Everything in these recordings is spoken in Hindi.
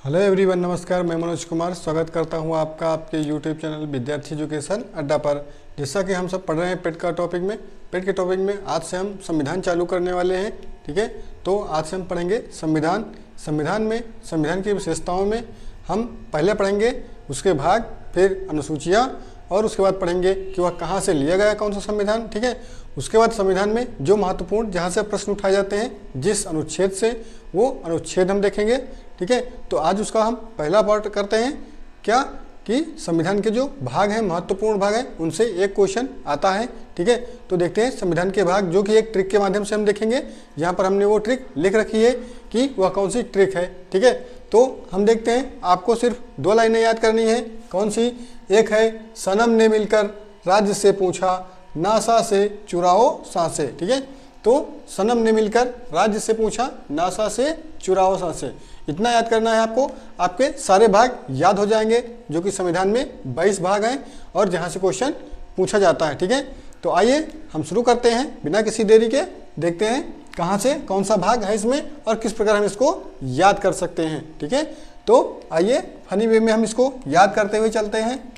हेलो एवरीवन, नमस्कार। मैं मनोज कुमार स्वागत करता हूं आपका आपके यूट्यूब चैनल विद्यार्थी एजुकेशन अड्डा पर। जैसा कि हम सब पढ़ रहे हैं पेट के टॉपिक में आज से हम संविधान चालू करने वाले हैं। ठीक है, तो आज से हम पढ़ेंगे संविधान की विशेषताओं में हम पहले पढ़ेंगे उसके भाग, फिर अनुसूचियाँ, और उसके बाद पढ़ेंगे कि वह कहाँ से लिया गया कौन सा संविधान। ठीक है, उसके बाद संविधान में जो महत्वपूर्ण जहाँ से प्रश्न उठाए जाते हैं जिस अनुच्छेद से, वो अनुच्छेद हम देखेंगे। ठीक है, तो आज उसका हम पहला पार्ट करते हैं क्या कि संविधान के जो भाग हैं, महत्वपूर्ण भाग हैं, उनसे एक क्वेश्चन आता है। ठीक है, तो देखते हैं संविधान के भाग, जो कि एक ट्रिक के माध्यम से हम देखेंगे। यहाँ पर हमने वो ट्रिक लिख रखी है कि वह कौन सी ट्रिक है। ठीक है, तो हम देखते हैं, आपको सिर्फ 2 लाइनें याद करनी है। कौन सी? एक है सनम ने मिलकर राज्य से पूछा, नासा से चुराओ सांसें। ठीक है, तो सनम ने मिलकर राज्य से पूछा, नासा से चुराओ सांसें, इतना याद करना है आपको। आपके सारे भाग याद हो जाएंगे, जो कि संविधान में 22 भाग हैं और जहां से क्वेश्चन पूछा जाता है। ठीक है, तो आइए हम शुरू करते हैं बिना किसी देरी के। देखते हैं कहां से कौन सा भाग है इसमें और किस प्रकार हम इसको याद कर सकते हैं। ठीक है, तो आइए फनी वे में हम इसको याद करते हुए चलते हैं।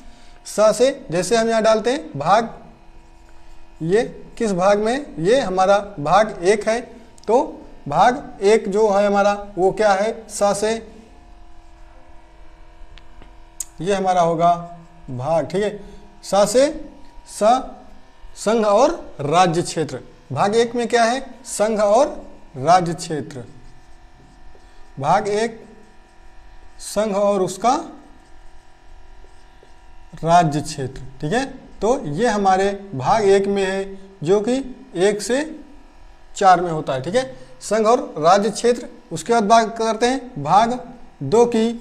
स से जैसे हम यहाँ डालते हैं भाग, ये किस भाग में? ये हमारा भाग 1 है। तो भाग 1 जो है हमारा वो क्या है? स से ये हमारा होगा भाग। ठीक है, स से संघ और राज्य क्षेत्र। भाग 1 में क्या है? संघ और राज्य क्षेत्र। भाग 1 संघ और उसका राज्य क्षेत्र। ठीक है, तो ये हमारे भाग 1 में है, जो कि 1 से 4 में होता है। ठीक है, संघ और राज्य क्षेत्र। उसके बाद भाग करते हैं भाग 2 की।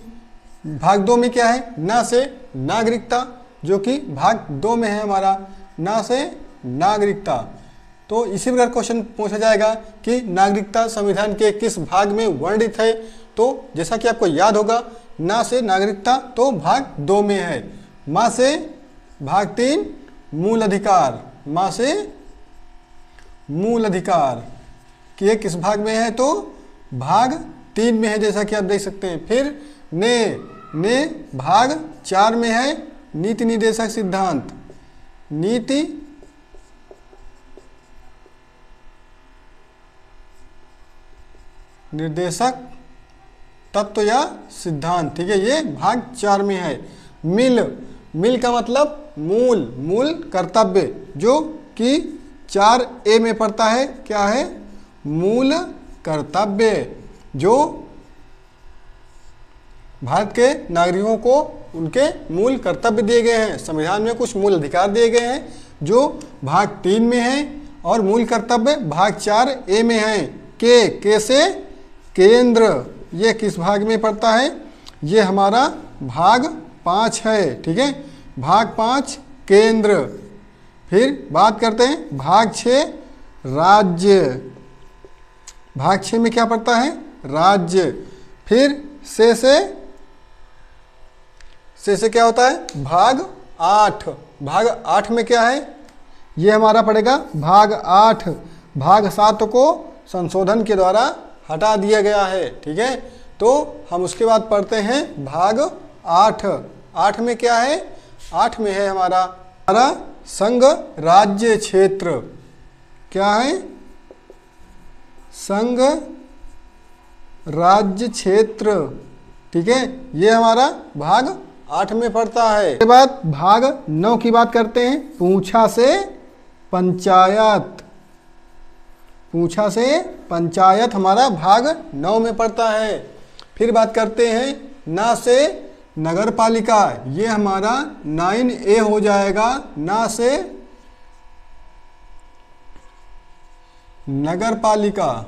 भाग 2 में क्या है? ना से नागरिकता, जो कि भाग 2 में है हमारा, ना से नागरिकता। तो इसी प्रकार क्वेश्चन पूछा जाएगा कि नागरिकता संविधान के किस भाग में वर्णित है। तो जैसा कि आपको याद होगा, ना से नागरिकता तो भाग 2 में है। मा से भाग 3 मूल अधिकार, मा से मूल अधिकार कि ये किस भाग में है? तो भाग 3 में है, जैसा कि आप देख सकते हैं। फिर ने भाग 4 में है, नीति निर्देशक सिद्धांत, नीति निर्देशक तत्व या सिद्धांत। ठीक है, ये भाग 4 में है। मिल का मतलब मूल कर्तव्य, जो कि 4A में पड़ता है। क्या है? मूल कर्तव्य, जो भारत के नागरिकों को उनके मूल कर्तव्य दिए गए हैं। संविधान में कुछ मूल अधिकार दिए गए हैं जो भाग 3 में है, और मूल कर्तव्य भाग 4A में है। के से केंद्र, ये किस भाग में पड़ता है? ये हमारा भाग 5 है। ठीक है, भाग 5 केंद्र। फिर बात करते हैं भाग 6 राज्य। भाग 6 में क्या पड़ता है? राज्य। फिर से क्या होता है? भाग 8। भाग 8 में क्या है? ये हमारा पड़ेगा भाग 8। भाग 7 को संशोधन के द्वारा हटा दिया गया है। ठीक है, तो हम उसके बाद पढ़ते हैं भाग 8। 8 में क्या है? 8 में है हमारा संघ राज्य क्षेत्र। क्या है? संघ राज्य क्षेत्र। ठीक है, ये हमारा भाग 8 में पड़ता है। इसके बाद भाग 9 की बात करते हैं, पूछा से पंचायत। पूछा से पंचायत हमारा भाग 9 में पड़ता है। फिर बात करते हैं ना से नगर पालिका, ये हमारा 9A हो जाएगा। ना से नगर पालिका,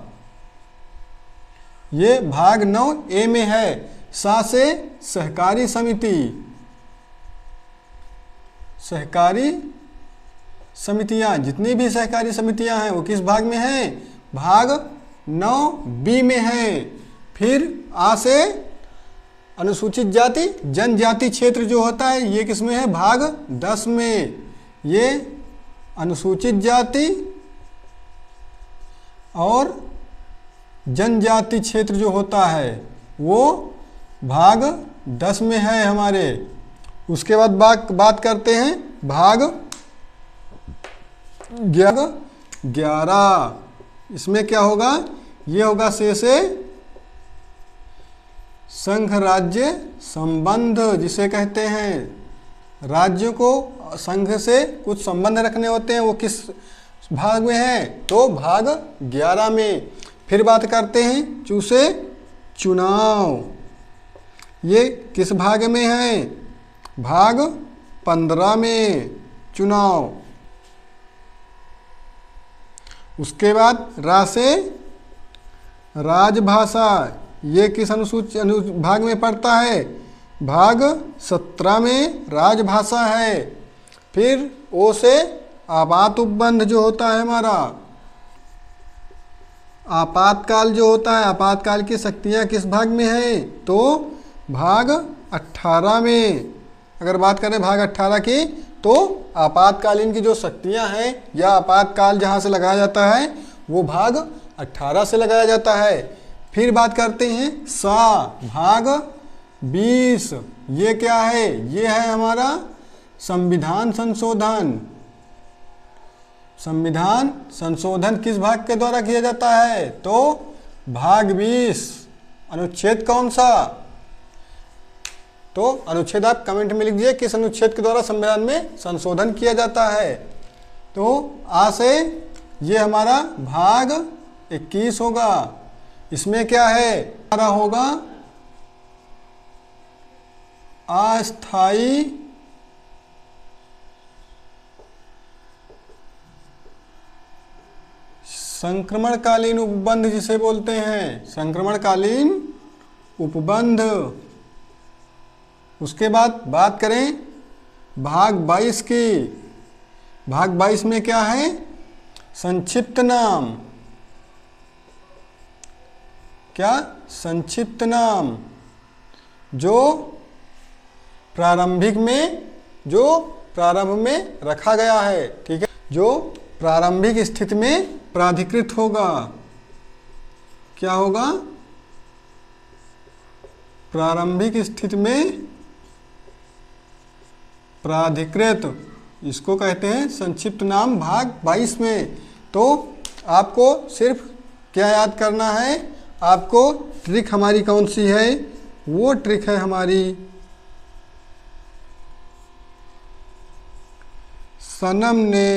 ये भाग 9A में है। सा से सहकारी समिति, सहकारी समितियां, जितनी भी सहकारी समितियां हैं वो किस भाग में हैं? भाग 9B में है। फिर आ से अनुसूचित जाति जनजाति क्षेत्र जो होता है, ये किस में है? भाग 10 में। ये अनुसूचित जाति और जनजाति क्षेत्र जो होता है वो भाग 10 में है हमारे। उसके बाद बात करते हैं भाग 11। इसमें क्या होगा, ये होगा से संघ राज्य संबंध, जिसे कहते हैं राज्यों को संघ से कुछ संबंध रखने होते हैं, वो किस भाग में है, तो भाग 11 में। फिर बात करते हैं चूसे चुनाव, ये किस भाग में है, भाग 15 में चुनाव। उसके बाद रासे राजभाषा, ये किस भाग में पड़ता है, भाग 17 में राजभाषा है। फिर ओ से आपात उपबंध जो होता है हमारा, आपातकाल जो होता है, आपातकाल की शक्तियाँ किस भाग में है, तो भाग 18 में। अगर बात करें भाग 18 की, तो आपातकालीन की जो शक्तियाँ हैं या आपातकाल जहाँ से लगाया जाता है वो भाग 18 से लगाया जाता है। फिर बात करते हैं भाग 20, ये क्या है, ये है हमारा संविधान संशोधन। संविधान संशोधन किस भाग के द्वारा किया जाता है, तो भाग 20। अनुच्छेद कौन सा, तो अनुच्छेद आप कमेंट में लिख दीजिए किस अनुच्छेद के द्वारा संविधान में संशोधन किया जाता है। तो आ से ये हमारा भाग 21 होगा। इसमें क्या है, हमारा होगा अस्थाई संक्रमणकालीन उपबंध, जिसे बोलते हैं संक्रमणकालीन उपबंध। उसके बाद बात करें भाग 22 की। भाग 22 में क्या है, संक्षिप्त नाम, क्या, संक्षिप्त नाम, जो प्रारंभ में रखा गया है, ठीक है, जो प्रारंभिक स्थिति में प्राधिकृत होगा। क्या होगा, प्रारंभिक स्थिति में प्राधिकृत, इसको कहते हैं संक्षिप्त नाम भाग 22 में। तो आपको सिर्फ क्या याद करना है, आपको ट्रिक हमारी कौन सी है, वो ट्रिक है हमारी सनम ने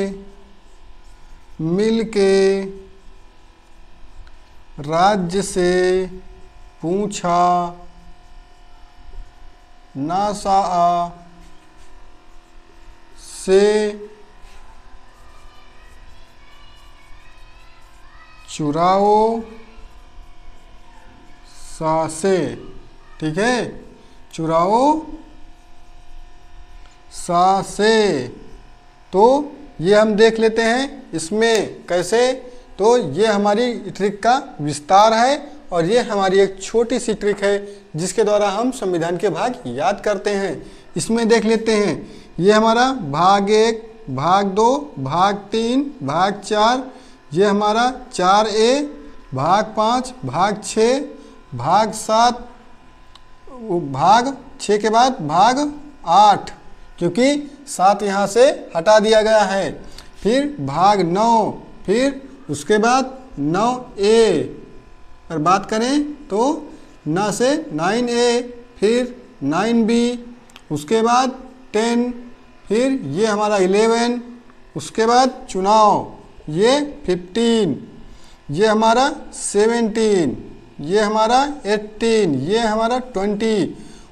मिलके राज्य से पूछा, नासा से चुराओ, सा से, ठीक है, चुराओ सा से। तो ये हम देख लेते हैं इसमें कैसे, तो ये हमारी ट्रिक का विस्तार है और ये हमारी एक छोटी सी ट्रिक है जिसके द्वारा हम संविधान के भाग याद करते हैं। इसमें देख लेते हैं, ये हमारा भाग 1, भाग 2, भाग 3, भाग 4, ये हमारा 4A, भाग 5, भाग 6, भाग 7, भाग 6 के बाद भाग 8, क्योंकि 7 यहाँ से हटा दिया गया है। फिर भाग 9, फिर उसके बाद 9A, अगर बात करें तो 9 से 9A, फिर 9B, उसके बाद 10, फिर ये हमारा 11, उसके बाद चुनाव, ये 15, ये हमारा 17, ये हमारा 18, ये हमारा 20,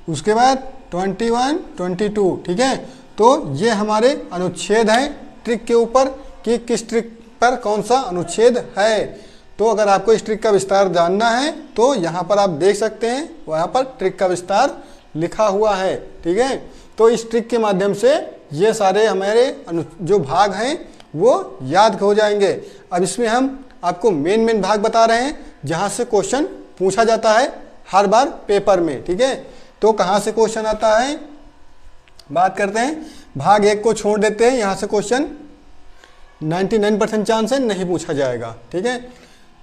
उसके बाद 21, 22, ठीक है। तो ये हमारे अनुच्छेद हैं ट्रिक के ऊपर कि किस ट्रिक पर कौन सा अनुच्छेद है। तो अगर आपको इस ट्रिक का विस्तार जानना है तो यहाँ पर आप देख सकते हैं, वहाँ पर ट्रिक का विस्तार लिखा हुआ है, ठीक है। तो इस ट्रिक के माध्यम से ये सारे हमारे जो भाग हैं वो याद हो जाएंगे। अब इसमें हम आपको मेन भाग बता रहे हैं जहाँ से क्वेश्चन पूछा जाता है हर बार पेपर में, ठीक है। तो कहाँ से क्वेश्चन आता है, बात करते हैं भाग 1 को छोड़ देते हैं, यहाँ से क्वेश्चन 99% चांस है नहीं पूछा जाएगा, ठीक है।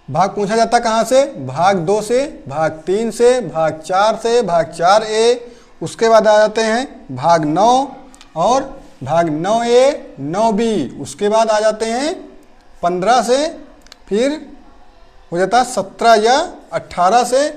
भाग पूछा जाता कहाँ से, भाग 2 से, भाग 3 से, भाग 4 से, भाग 4A, उसके बाद आ जाते हैं भाग 9 और भाग 9A 9B, उसके बाद आ जाते हैं 15 से, फिर हो जाता है 17 या 18 से,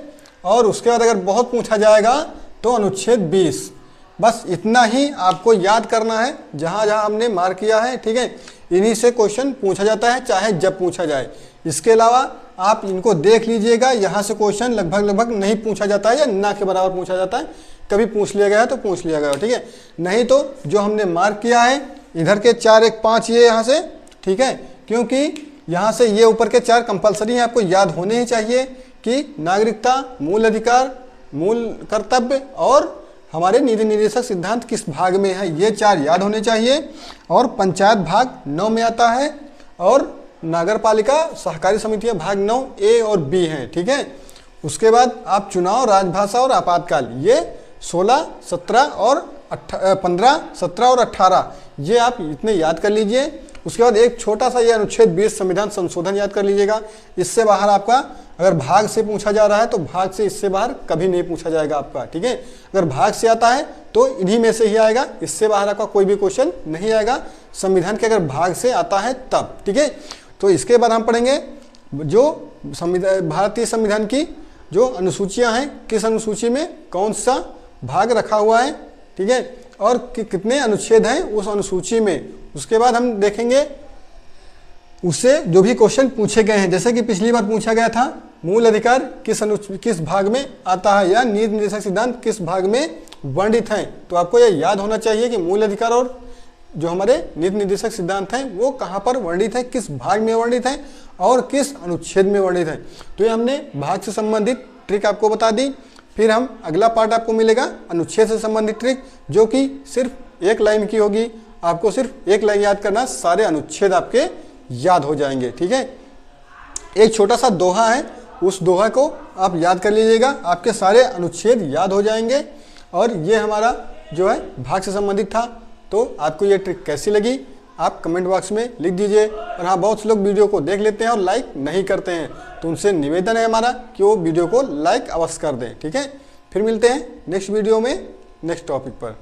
और उसके बाद अगर बहुत पूछा जाएगा तो अनुच्छेद 20। बस इतना ही आपको याद करना है जहाँ जहाँ हमने मार्क किया है, ठीक है। इन्हीं से क्वेश्चन पूछा जाता है चाहे जब पूछा जाए। इसके अलावा आप इनको देख लीजिएगा, यहाँ से क्वेश्चन लगभग नहीं पूछा जाता है या ना के बराबर पूछा जाता है। कभी पूछ लिया गया तो पूछ लिया गया, ठीक है। नहीं तो जो हमने मार्क किया है इधर के 4 1 5 ये यहाँ से, ठीक है, क्योंकि यहाँ से ये ऊपर के 4 कंपलसरी हैं, आपको याद होने ही चाहिए कि नागरिकता, मूल अधिकार, मूल कर्तव्य और हमारे नीति निर्देशक सिद्धांत किस भाग में है, ये 4 याद होने चाहिए। और पंचायत भाग 9 में आता है और नगरपालिका सहकारी समितियां भाग 9A और B हैं, ठीक है। उसके बाद आप चुनाव, राजभाषा और आपातकाल, ये 16, 17 और 15, 17 और 18 ये आप इतने याद कर लीजिए। उसके बाद एक छोटा सा ये अनुच्छेद 20 संविधान संशोधन याद कर लीजिएगा। इससे बाहर आपका अगर भाग से पूछा जा रहा है तो भाग से इससे बाहर कभी नहीं पूछा जाएगा आपका, ठीक है। अगर भाग से आता है तो इन्हीं में से ही आएगा, इससे बाहर आपका कोई भी क्वेश्चन नहीं आएगा संविधान के, अगर भाग से आता है तब, ठीक है। तो इसके बाद हम पढ़ेंगे जो भारतीय संविधान की जो अनुसूचियां हैं, किस अनुसूची में कौन सा भाग रखा हुआ है, ठीक है, और कितने अनुच्छेद हैं उस अनुसूची में। उसके बाद हम देखेंगे उससे जो भी क्वेश्चन पूछे गए हैं, जैसे कि पिछली बार पूछा गया था मूल अधिकार किस भाग में आता है या नीति निर्देशक सिद्धांत किस भाग में वर्णित हैं। तो आपको यह याद होना चाहिए कि मूल अधिकार और जो हमारे नीति निर्देशक सिद्धांत हैं वो कहाँ पर वर्णित है, किस भाग में वर्णित है और किस अनुच्छेद में वर्णित है। तो ये हमने भाग से संबंधित ट्रिक आपको बता दी। फिर हम अगला पार्ट आपको मिलेगा अनुच्छेद से संबंधित ट्रिक, जो कि सिर्फ 1 लाइन की होगी। आपको सिर्फ 1 लाइन याद करना, सारे अनुच्छेद आपके याद हो जाएंगे, ठीक है। एक छोटा सा दोहा है, उस दोहा को आप याद कर लीजिएगा, आपके सारे अनुच्छेद याद हो जाएंगे। और ये हमारा जो है भाग से संबंधित था। तो आपको ये ट्रिक कैसी लगी आप कमेंट बॉक्स में लिख दीजिए। और हाँ, बहुत से लोग वीडियो को देख लेते हैं और लाइक नहीं करते हैं, तो उनसे निवेदन है हमारा कि वो वीडियो को लाइक अवश्य कर दें, ठीक है। फिर मिलते हैं नेक्स्ट वीडियो में नेक्स्ट टॉपिक पर।